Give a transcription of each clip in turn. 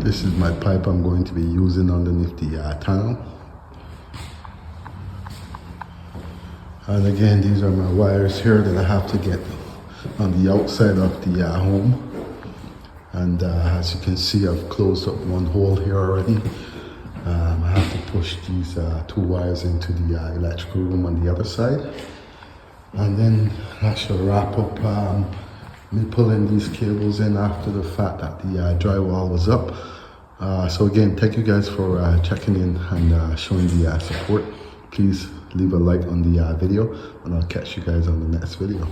This is my pipe I'm going to be using underneath the tunnel. And again, these are my wires here that I have to get on the outside of the home. And as you can see, I've closed up one hole here already. I have to push these two wires into the electrical room on the other side. And then I shall wrap up me pulling these cables in after the fact that the drywall was up. So again, thank you guys for checking in and showing the support. Please leave a like on the video, and I'll catch you guys on the next video.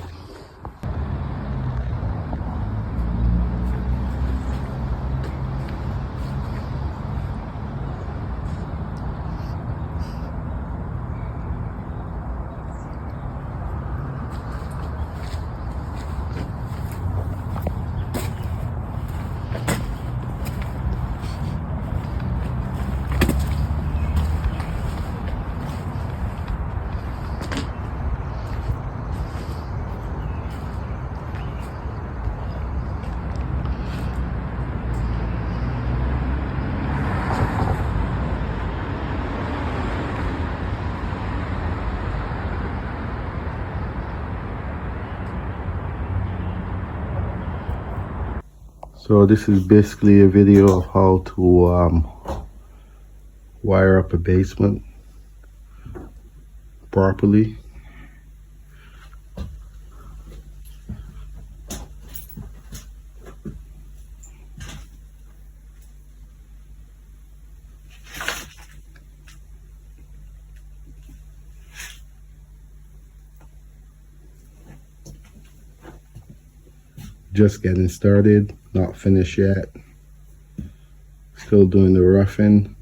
So this is basically a video of how to wire up a basement properly. Just getting started, not finished yet. Still doing the roughing.